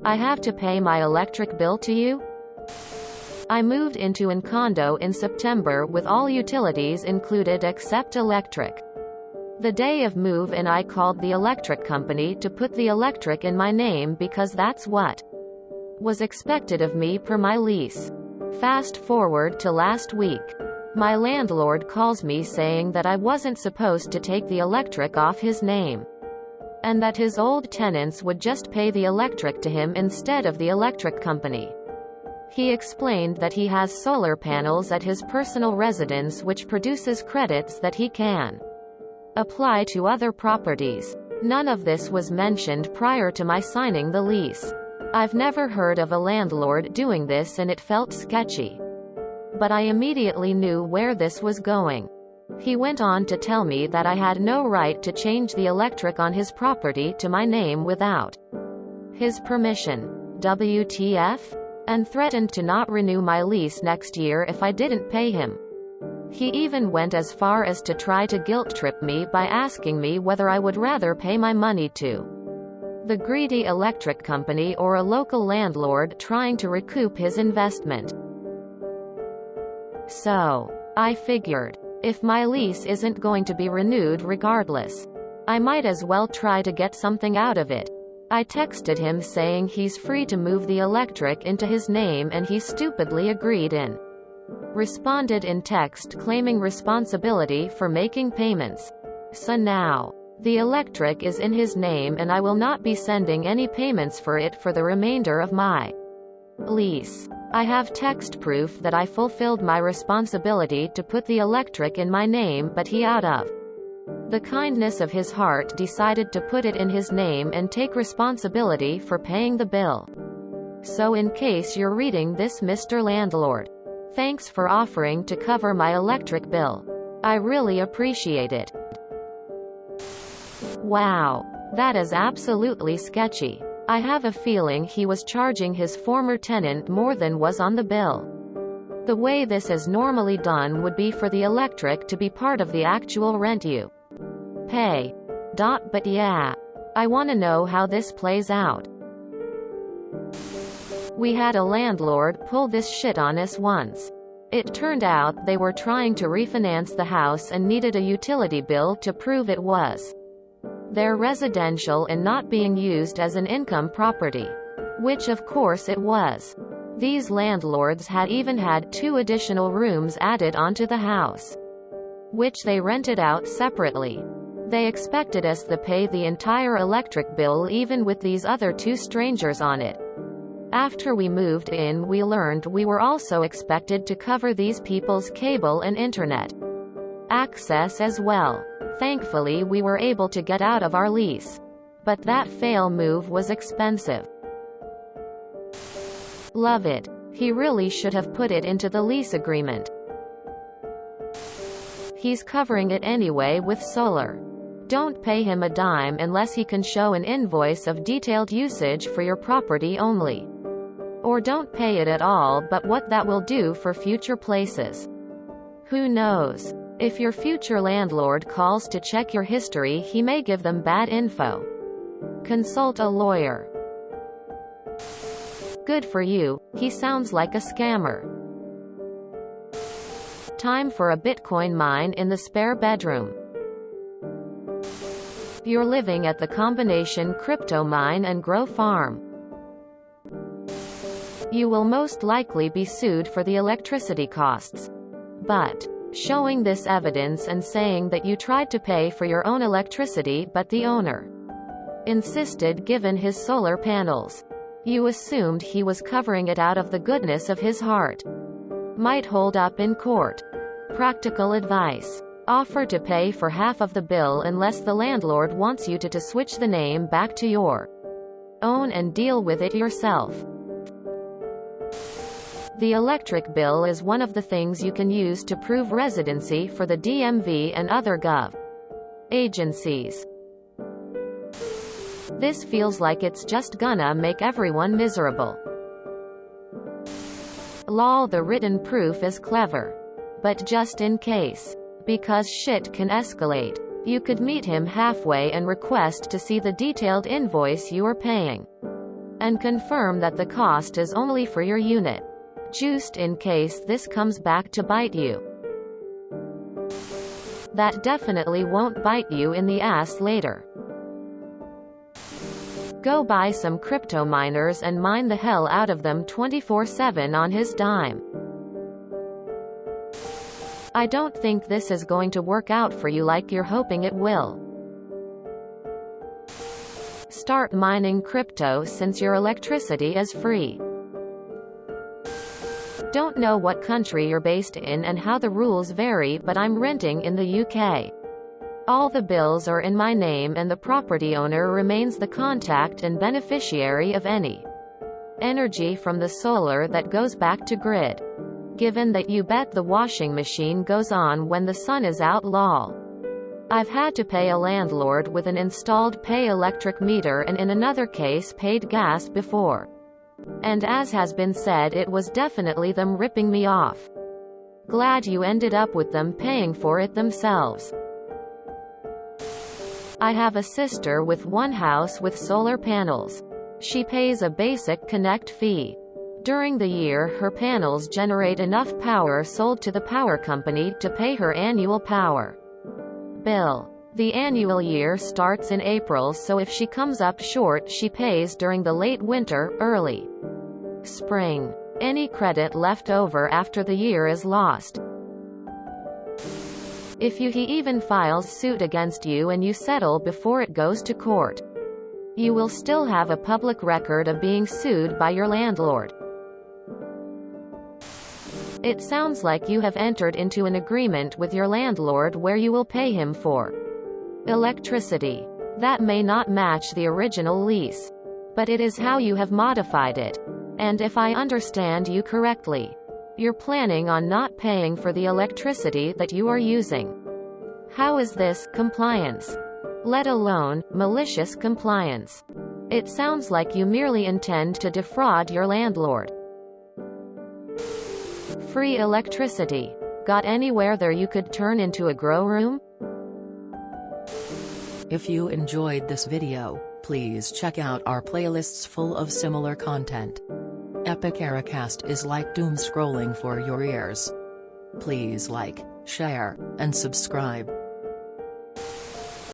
I have to pay my electric bill to you? I moved into an condo in September with all utilities included except electric. The day of move-in I called the electric company to put the electric in my name because that's what was expected of me per my lease. Fast forward to last week. My landlord calls me saying that I wasn't supposed to take the electric off his name, and that his old tenants would just pay the electric to him instead of the electric company. He explained that he has solar panels at his personal residence which produces credits that he can apply to other properties. None of this was mentioned prior to my signing the lease. I've never heard of a landlord doing this and it felt sketchy. But I immediately knew where this was going. He went on to tell me that I had no right to change the electric on his property to my name without his permission. WTF? And threatened to not renew my lease next year if I didn't pay him. He even went as far as to try to guilt-trip me by asking me whether I would rather pay my money to the greedy electric company or a local landlord trying to recoup his investment. So, I figured, if my lease isn't going to be renewed regardless, I might as well try to get something out of it. I texted him saying he's free to move the electric into his name and he stupidly agreed and responded in text claiming responsibility for making payments. So now, the electric is in his name and I will not be sending any payments for it for the remainder of my lease. I have text proof that I fulfilled my responsibility to put the electric in my name, but he out of the kindness of his heart decided to put it in his name and take responsibility for paying the bill. So in case you're reading this, Mr. Landlord, thanks for offering to cover my electric bill. I really appreciate it. Wow. That is absolutely sketchy. I have a feeling he was charging his former tenant more than was on the bill. The way this is normally done would be for the electric to be part of the actual rent you pay. But yeah. I want to know how this plays out. We had a landlord pull this shit on us once. It turned out they were trying to refinance the house and needed a utility bill to prove it was their residential and not being used as an income property. Which of course it was. These landlords had even had 2 additional rooms added onto the house, which they rented out separately. They expected us to pay the entire electric bill even with these other 2 strangers on it. After we moved in, we learned we were also expected to cover these people's cable and internet access as well. Thankfully, we were able to get out of our lease. But that fail move was expensive. Love it. He really should have put it into the lease agreement. He's covering it anyway with solar. Don't pay him a dime unless he can show an invoice of detailed usage for your property only. Or don't pay it at all, but what that will do for future places, who knows? If your future landlord calls to check your history, he may give them bad info. Consult a lawyer. Good for you, he sounds like a scammer. Time for a Bitcoin mine in the spare bedroom. You're living at the combination crypto mine and grow farm. You will most likely be sued for the electricity costs. But showing this evidence and saying that you tried to pay for your own electricity but the owner insisted given his solar panels, you assumed he was covering it out of the goodness of his heart, might hold up in court. Practical advice. Offer to pay for half of the bill unless the landlord wants you to switch the name back to your own and deal with it yourself. The electric bill is one of the things you can use to prove residency for the DMV and other gov agencies. This feels like it's just gonna make everyone miserable. Lol, the written proof is clever. But just in case. Because shit can escalate. You could meet him halfway and request to see the detailed invoice you are paying. and confirm that the cost is only for your unit. Just in case this comes back to bite you. That definitely won't bite you in the ass later. Go buy some crypto miners and mine the hell out of them 24/7 on his dime. I don't think this is going to work out for you like you're hoping it will. Start mining crypto since your electricity is free. Don't know what country you're based in and how the rules vary, but I'm renting in the UK. All the bills are in my name and the property owner remains the contact and beneficiary of any energy from the solar that goes back to grid. Given that you bet the washing machine goes on when the sun is out, lol. I've had to pay a landlord with an installed pay electric meter and in another case paid gas before. And as has been said, it was definitely them ripping me off. Glad you ended up with them paying for it themselves. I have a sister with one house with solar panels. She pays a basic connect fee. During the year, her panels generate enough power sold to the power company to pay her annual power bill. The annual year starts in April, so if she comes up short, she pays during the late winter, early spring. Any credit left over after the year is lost. If he even files suit against you and you settle before it goes to court, you will still have a public record of being sued by your landlord. It sounds like you have entered into an agreement with your landlord where you will pay him for electricity. That may not match the original lease, but it is how you have modified it. And if I understand you correctly, you're planning on not paying for the electricity that you are using. How is this compliance? Let alone malicious compliance. It sounds like you merely intend to defraud your landlord. Free electricity. Got anywhere there you could turn into a grow room? If you enjoyed this video, please check out our playlists full of similar content. Epic Ericast is like doom scrolling for your ears. Please like, share, and subscribe.